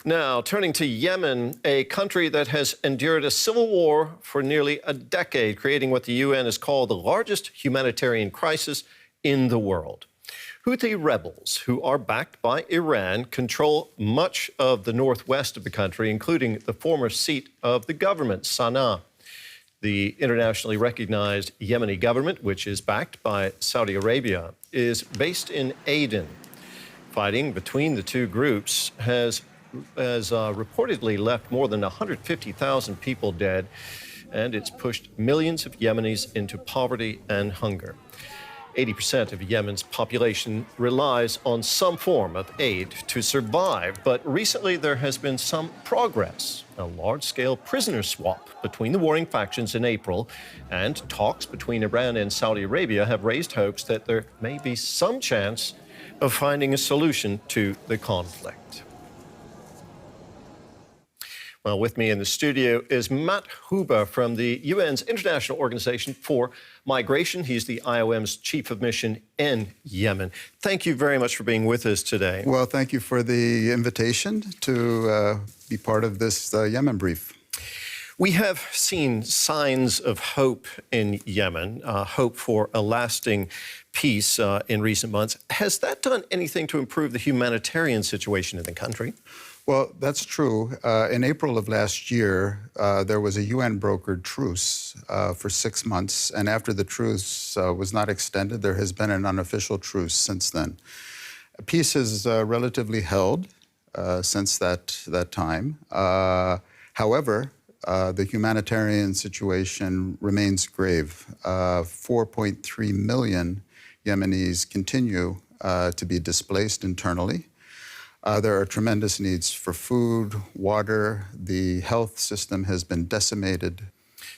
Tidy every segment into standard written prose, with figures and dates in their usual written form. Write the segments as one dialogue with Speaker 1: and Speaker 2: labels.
Speaker 1: Now, turning to Yemen, a country that has endured a civil war for nearly a decade, creating what the UN has called the largest humanitarian crisis in the world. Houthi rebels, who are backed by Iran, control much of the northwest of the country, including the former seat of the government, Sanaa. The internationally recognized Yemeni government, which is backed by Saudi Arabia, is based in Aden. Fighting between the two groups has reportedly left more than 150,000 people dead, and it's pushed millions of Yemenis into poverty and hunger. 80% of Yemen's population relies on some form of aid to survive, but recently there has been some progress. A large-scale prisoner swap between the warring factions in April, and talks between Iran and Saudi Arabia have raised hopes that there may be some chance of finding a solution to the conflict. Well, with me in the studio is Matt Huber from the UN's International Organization for Migration. He's the IOM's chief of mission in Yemen. Thank you very much for being with us today.
Speaker 2: Well, thank you for the invitation to be part of this Yemen brief.
Speaker 1: We have seen signs of hope in Yemen, hope for a lasting peace in recent months. Has that done anything to improve the humanitarian situation in the country?
Speaker 2: Well, that's true. In April of last year, there was a UN-brokered truce for 6 months, and after the truce was not extended, there has been an unofficial truce since then. Peace has relatively held since that time. However, the humanitarian situation remains grave. 4.3 million Yemenis continue to be displaced internally. There are tremendous needs for food, water. The health system has been decimated.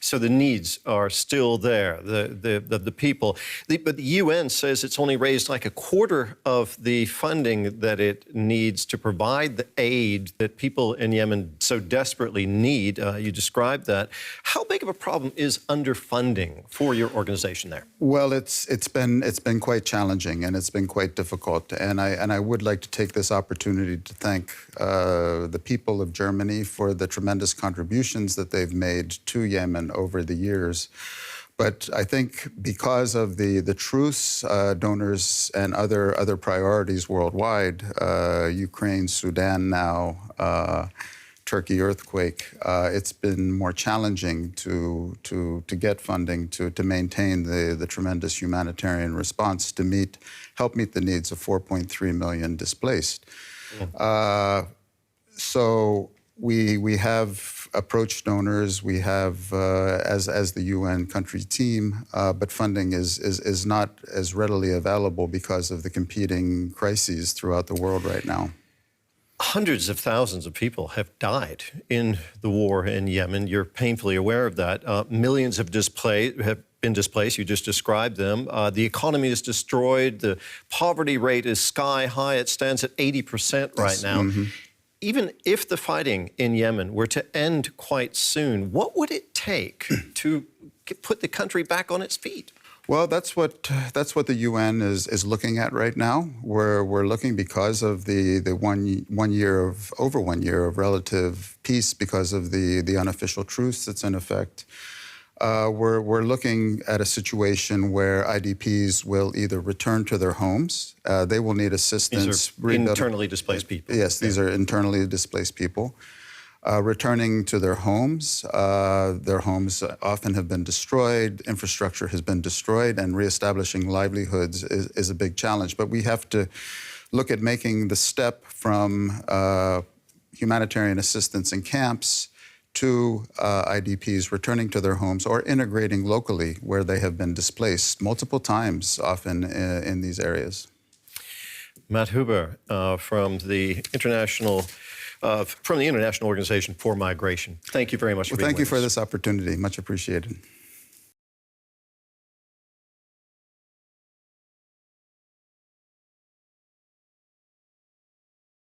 Speaker 1: So the needs are still there, the people. But the UN says it's only raised like a quarter of the funding that it needs to provide the aid that people in Yemen so desperately need. You described that. How big of a problem is underfunding for your organization there?
Speaker 2: Well, it's been quite challenging, and it's been quite difficult. And I would like to take this opportunity to thank the people of Germany for the tremendous contributions that they've made to Yemen over the years. But I think because of the truce, donors and other priorities worldwide, Ukraine, Sudan now, Turkey earthquake, it's been more challenging to get funding to maintain the tremendous humanitarian response to help meet the needs of 4.3 million displaced. So we have approached donors, we have as the UN country team, but funding is not as readily available because of the competing crises throughout the world right now.
Speaker 1: Hundreds of thousands of people have died in the war in Yemen. You're painfully aware of that. Millions have been displaced. You just described them. The economy is destroyed. The poverty rate is sky high. It stands at 80% right now. Mm-hmm. Even if the fighting in Yemen were to end quite soon, what would it take to put the country back on its feet?
Speaker 2: Well, that's what the UN is looking at right now. We're looking because of the over 1 year of relative peace because of the unofficial truce that's in effect. We're looking at a situation where IDPs will either return to their homes. They will need assistance.
Speaker 1: These are internally displaced people.
Speaker 2: Yes, these are internally displaced people. Returning to their homes. Their homes often have been destroyed, infrastructure has been destroyed, and reestablishing livelihoods is a big challenge. But we have to look at making the step from humanitarian assistance in camps to IDPs returning to their homes or integrating locally where they have been displaced multiple times, often in these areas.
Speaker 1: Matt Huber from the International Organization for Migration. Thank you very much for being with us.
Speaker 2: Thank you for this opportunity. Much appreciated.